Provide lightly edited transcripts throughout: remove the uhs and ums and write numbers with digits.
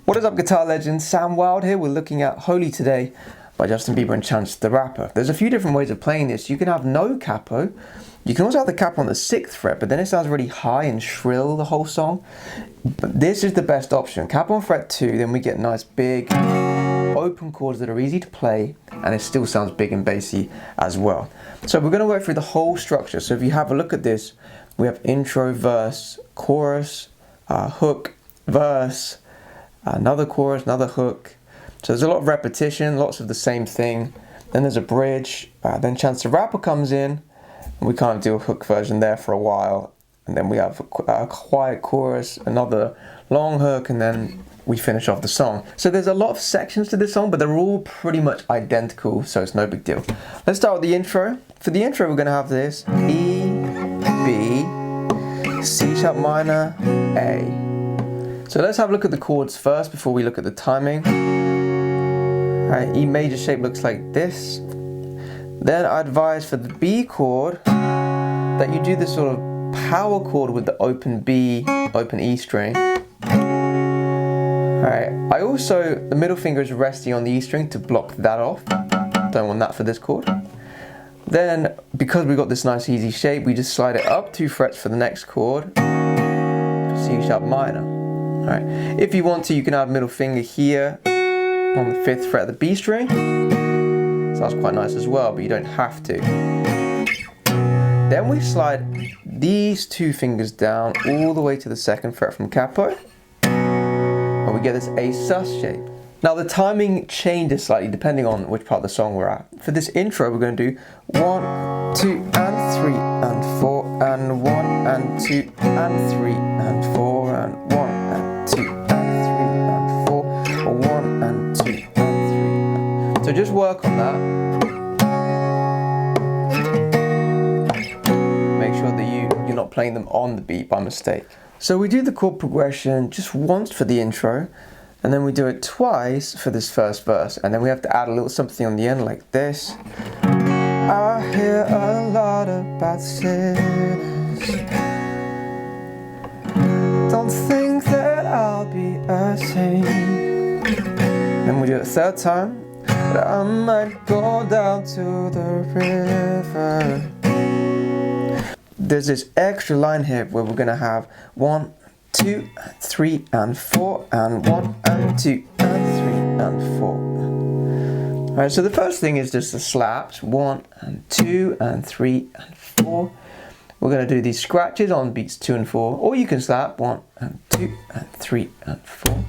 What is up, guitar legends? Sam Wild here. We're looking at Holy today by Justin Bieber and Chance the Rapper. There's a few different ways of playing this. You can have no capo. You can also have the capo on the 6th fret, but then it sounds really high and shrill the whole song. But this is the best option. Capo on fret 2, then we get nice big open chords that are easy to play, and it still sounds big and bassy as well. So we're going to work through the whole structure. So if you have a look at this, we have intro, verse, chorus, hook, verse, another chorus, another hook. So there's a lot of repetition, lots of the same thing. Then there's a bridge, then Chance the Rapper comes in, and we kind of do a hook version there for a while. And then we have a quiet chorus, another long hook, and then we finish off the song. So there's a lot of sections to this song, but they're all pretty much identical, so it's no big deal. Let's start with the intro. For the intro, we're going to have this E, B, C sharp minor, A. So let's have a look at the chords first before we look at the timing. Right, E major shape looks like this. Then I advise for the B chord that you do this sort of power chord with the open B, open E string. Alright, the middle finger is resting on the E string to block that off. Don't want that for this chord. Then, because we've got this nice easy shape, we just slide it up 2 frets for the next chord, C sharp minor. Alright, if you want to, you can add middle finger here on the 5th fret of the B string. Sounds quite nice as well, but you don't have to. Then we slide these 2 fingers down all the way to the 2nd fret from capo, and we get this A sus shape. Now the timing changes slightly depending on which part of the song we're at. For this intro, we're going to do 1, 2, and 3, and 4, and 1, and 2, and 3, and 4, and 1, and 2, and 3, and 4, or 1, and 2, and 3. So just work on that. Make sure that you're not playing them on the beat by mistake. So we do the chord progression just once for the intro, and then we do it twice for this first verse, and then we have to add a little something on the end like this. I hear a lot about sinners. Don't think that I'll be a saint. Then we do it a 3rd time. But I might go down to the river. There's this extra line here where we're going to have 1, 2, 3, and 4, and 1, and 2, and 3, and 4. Alright, so the first thing is just the slaps, 1, and 2, and 3, and 4. We're going to do these scratches on beats 2 and 4, or you can slap 1, and 2, and 3, and 4.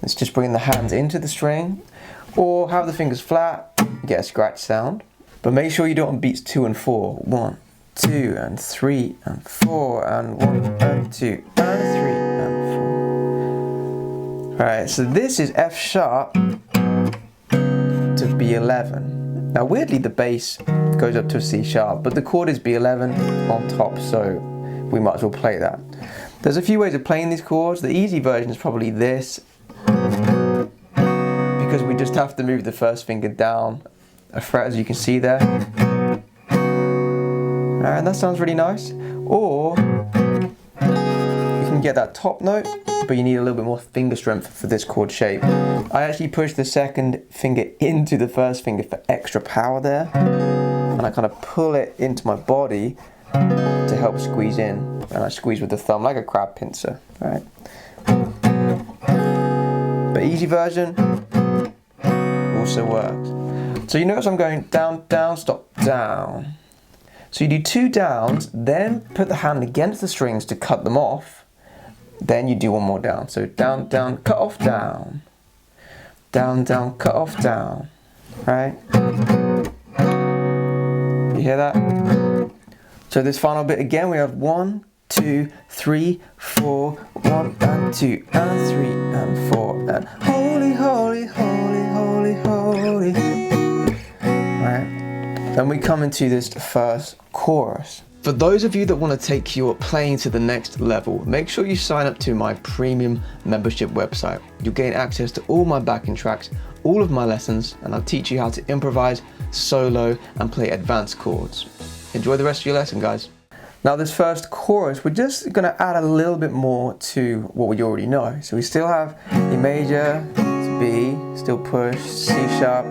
Let's just bring the hands into the string, or have the fingers flat, get a scratch sound. But make sure you do it on beats 2 and 4. 1, 2, and 3, and 4, and 1, and 2, and 3, and 4. Alright, so this is F sharp to B11. Now weirdly the bass goes up to a C sharp, but the chord is B11 on top, so we might as well play that. There's a few ways of playing these chords. The easy version is probably this, because we just have to move the first finger down a fret, as you can see there. And that sounds really nice. Or you can get that top note, but you need a little bit more finger strength for this chord shape. I actually push the 2nd finger into the 1st finger for extra power there, and I kind of pull it into my body to help squeeze in, and I squeeze with the thumb like a crab pincer. Right. But easy version also works. So you notice I'm going down, down, stop, down. So you do 2 downs, then put the hand against the strings to cut them off. Then you do 1 more down. So down, down, cut off, down. Down, down, cut off, down. Right? You hear that? So this final bit again, we have 1, 2, 3, 4, 1, and 2, and 3, and 4, and holy, holy, holy, holy, holy. Then we come into this first chorus. For those of you that want to take your playing to the next level, make sure you sign up to my premium membership website. You'll gain access to all my backing tracks, all of my lessons, and I'll teach you how to improvise, solo, and play advanced chords. Enjoy the rest of your lesson, guys. Now this first chorus, we're just going to add a little bit more to what we already know. So we still have E major, B, still push, C sharp,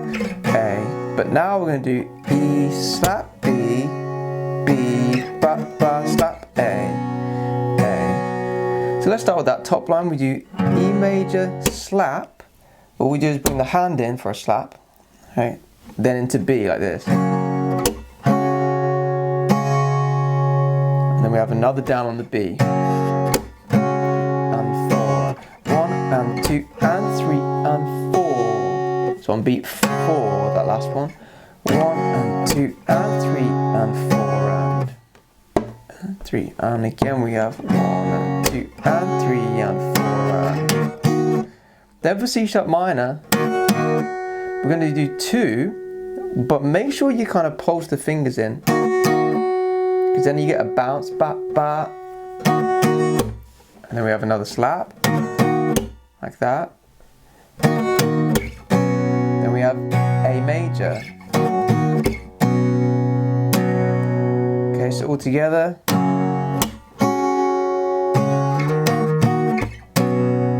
A. But now we're going to do E slap B, B, ba, ba, slap A, A. So let's start with that top line. We do E major, slap. All we do is bring the hand in for a slap, right? Then into B like this. And then we have another down on the B. And 4, 1 and 2 and 3 and 4. So on beat 4, that last one. 1 and 2 and 3 and 4 and 3. And again we have 1 and 2 and 3 and 4 and. Then for C sharp minor, we're going to do 2, but make sure you kind of pulse the fingers in, because then you get a bounce, ba, ba. And then we have another slap, like that. Then we have A major. Okay, so all together.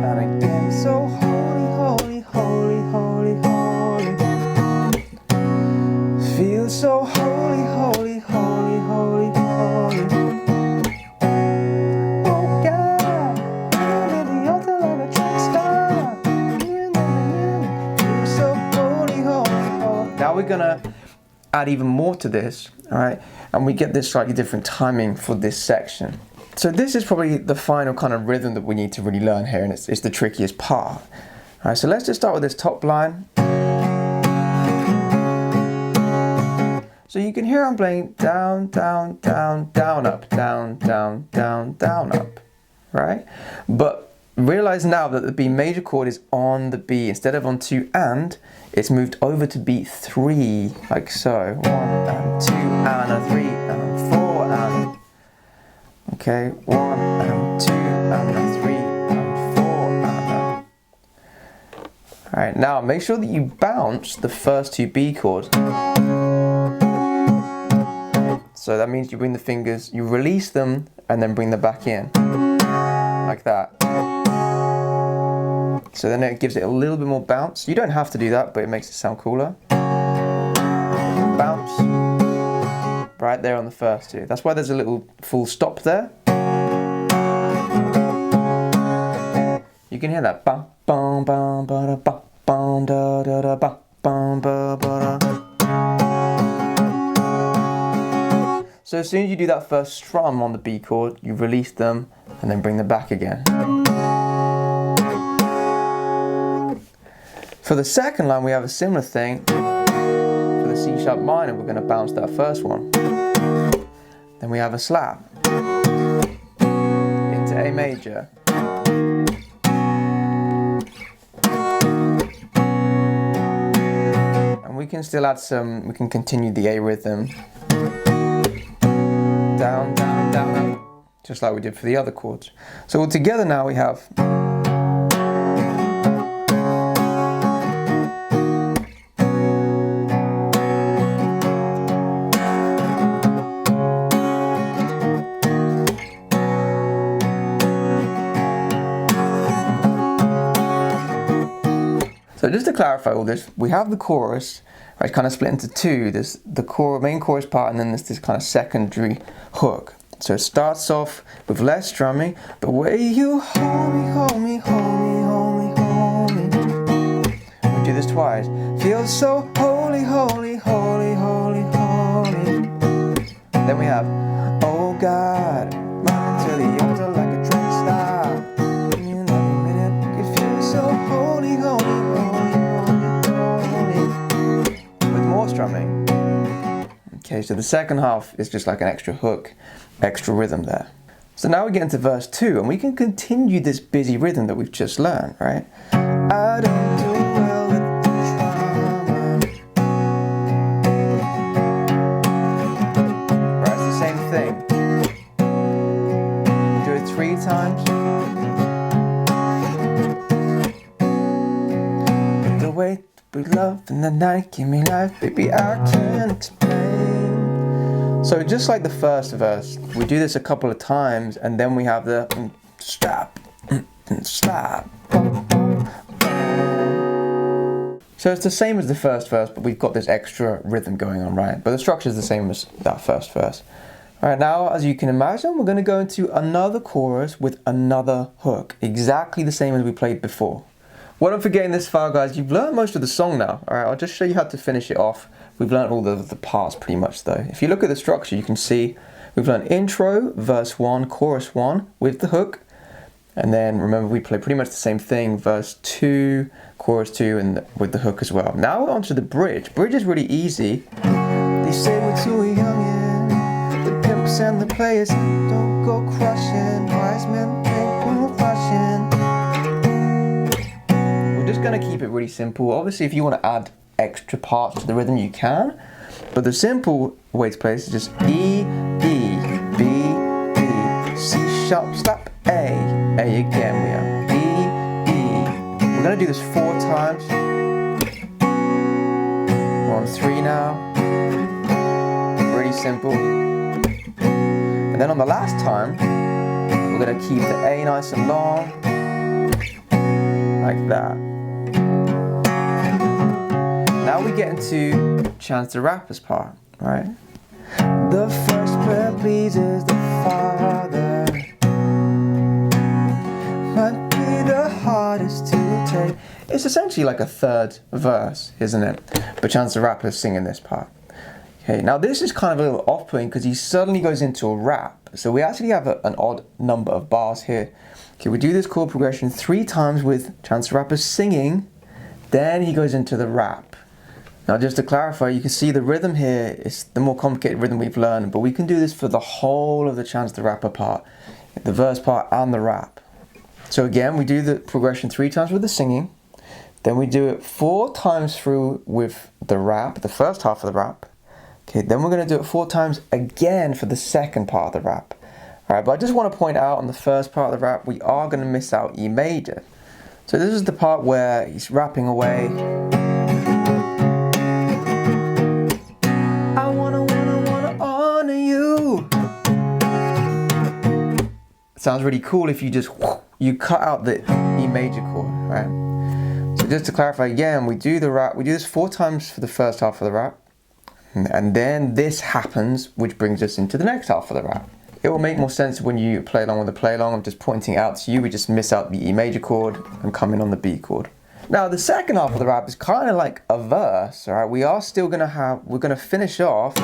And again, so holy, holy, holy, holy, holy. Feel so holy, holy, holy, holy, holy. Oh God, you're the altar like a track star. Feel so holy, holy, holy. Now we're gonna add even more to this, all right? And we get this slightly different timing for this section. So this is probably the final kind of rhythm that we need to really learn here, and it's the trickiest part. All right, so let's just start with this top line. So you can hear I'm playing down, down, down, down, up, down, down, down, down, up, right? But realize now that the B major chord is on the B instead of on 2 and, it's moved over to beat 3, like so. 1 and 2 and a 3 and 4 and. Okay, 1 and 2 and a 3 and 4 and a. Alright, now make sure that you bounce the first 2 B chords. So that means you bring the fingers, you release them, and then bring them back in. Like that. So then it gives it a little bit more bounce. You don't have to do that, but it makes it sound cooler. Bounce. Right there on the first 2. That's why there's a little full stop there. You can hear that. Bum, bum, bum, ba, da, bum, bum, da, da, da, bum, bum, ba, ba, da. So as soon as you do that first strum on the B chord, you release them and then bring them back again. For the second line, we have a similar thing. For the C sharp minor, we're going to bounce that first one. Then we have a slap into A major. And we can still add some, we can continue the A rhythm. Down, down, down, up, just like we did for the other chords. So all together now we have. So just to clarify all this, we have the chorus, right, kind of split into 2. There's the main chorus part, and then there's this kind of secondary hook. So it starts off with less strumming. The way you hold me, hold me, hold me, hold me, hold me. We do this twice. Feel so holy, holy, holy, holy, holy. Then we have, oh God, mine to the altar like a track star. You know, it feels so holy, holy, holy, holy, holy. With more strumming. Okay, so the second half is just like an extra hook, extra rhythm there. So now we get into verse 2, and we can continue this busy rhythm that we've just learned, right? I don't do well with the drama. way we love in the night, give me life, baby, I can't explain. So just like the first verse, we do this a couple of times, and then we have the slap, slap. So it's the same as the first verse, but we've got this extra rhythm going on, right? But the structure is the same as that first verse. All right, now, as you can imagine, we're going to go into another chorus with another hook, exactly the same as we played before. Well, don't forget this far, guys, you've learned most of the song now. All right, I'll just show you how to finish it off. We've learned all the parts pretty much, though. If you look at the structure, you can see we've learned intro, verse 1, chorus 1 with the hook. And then remember, we play pretty much the same thing, verse 2, chorus 2, and with the hook as well. Now we're onto the bridge. Bridge is really easy. They say we're too young, and the pimps and the players don't go crushing. Wise men think we're rushing. We're just gonna keep it really simple. Obviously, if you want to add extra parts to the rhythm, you can. But the simple way to play this is just E, E, B, B, C sharp, slap, A again. We have E, E. We're going to do this 4 times. We're on 3 now. Really simple. And then on the last time, we're going to keep the A nice and long, like that. Now we get into Chance the Rapper's part, right? The first prayer pleases the Father. Might be the hardest to take. It's essentially like a third verse, isn't it? But Chance the Rapper is singing this part. Okay, now this is kind of a little off-putting because he suddenly goes into a rap. So we actually have an odd number of bars here. Okay, we do this chord progression 3 times with Chance the Rapper singing, then he goes into the rap. Now just to clarify, you can see the rhythm here is the more complicated rhythm we've learned, but we can do this for the whole of the Chance the Rapper part, the verse part and the rap. So again, we do the progression 3 times with the singing, then we do it 4 times through with the rap, the first half of the rap. Okay, then we're going to do it 4 times again for the second part of the rap. Alright, but I just want to point out on the first part of the rap, we are going to miss out E major. So this is the part where he's rapping away. I wanna honor you. It sounds really cool if you just you cut out the E major chord, right? So just to clarify again, we do the rap, we do this 4 times for the first half of the rap, and then this happens, which brings us into the next half of the rap. It will make more sense when you play along with the play along. I'm just pointing out to you, we just miss out the E major chord and come in on the B chord. Now the second half of the rap is kind of like a verse, all right? We are still gonna we're gonna finish off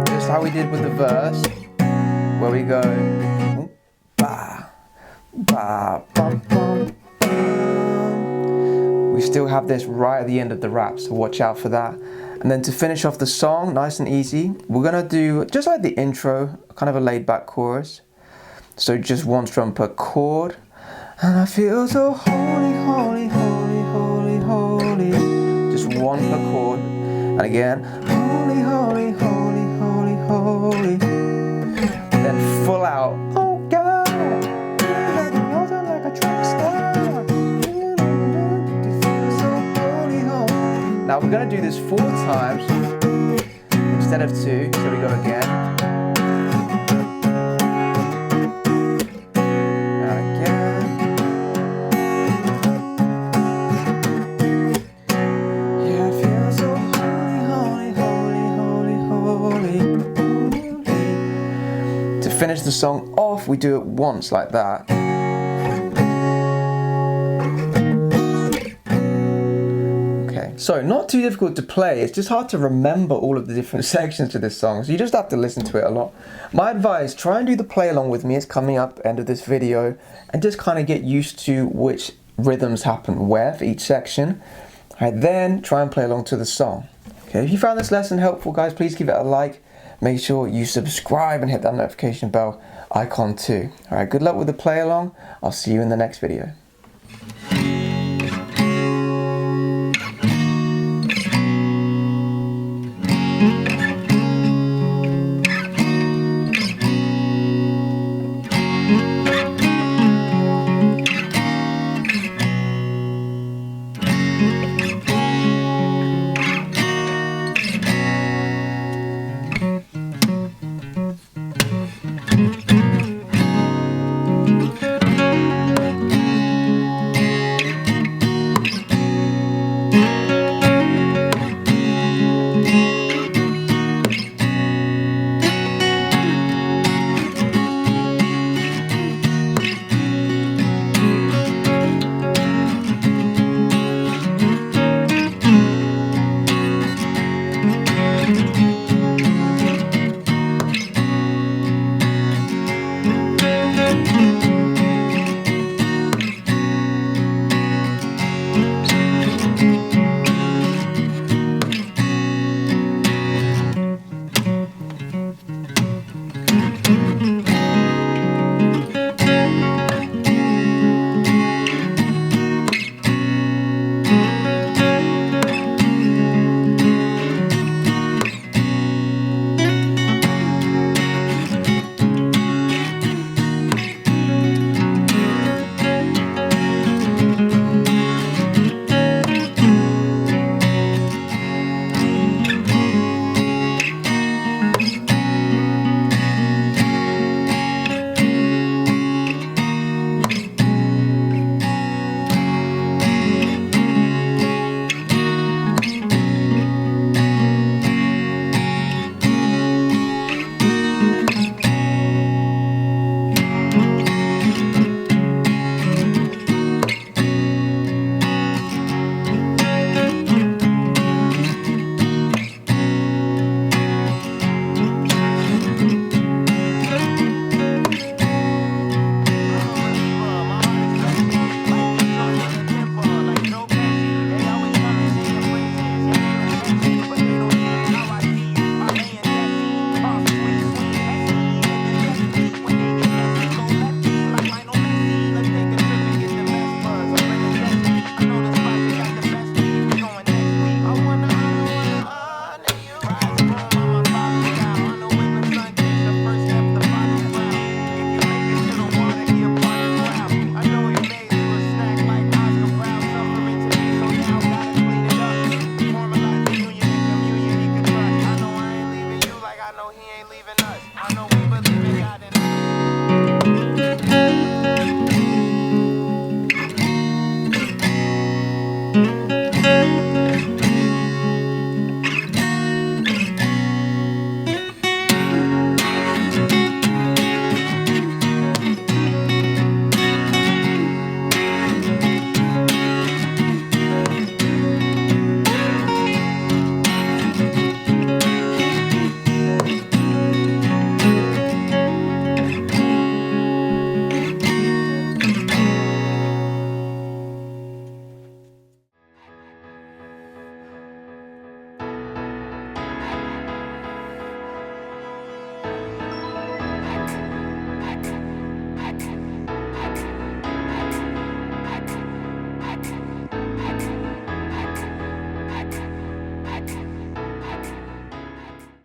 just how we did with the verse, where we go ba ba bum bum bum. We still have this right at the end of the rap, so watch out for that. And then to finish off the song, nice and easy, we're gonna do just like the intro, kind of a laid back chorus. So just 1 strum per chord. And I feel so holy, holy, holy, holy, holy. Just 1 per chord. And again, holy, holy, holy, holy, holy. Then full out, oh God, like a track star. Now we're going to do this 4 times instead of 2, so we go again. And again. Yeah, I feel so holy, holy, holy, holy, holy. To finish the song off, we do it once like that. So, not too difficult to play, it's just hard to remember all of the different sections to this song, so you just have to listen to it a lot. My advice, try and do the play along with me, it's coming up end of this video, and just kind of get used to which rhythms happen where for each section. Alright, then try and play along to the song. Okay, if you found this lesson helpful, guys, please give it a like. Make sure you subscribe and hit that notification bell icon too. Alright, good luck with the play along. I'll see you in the next video.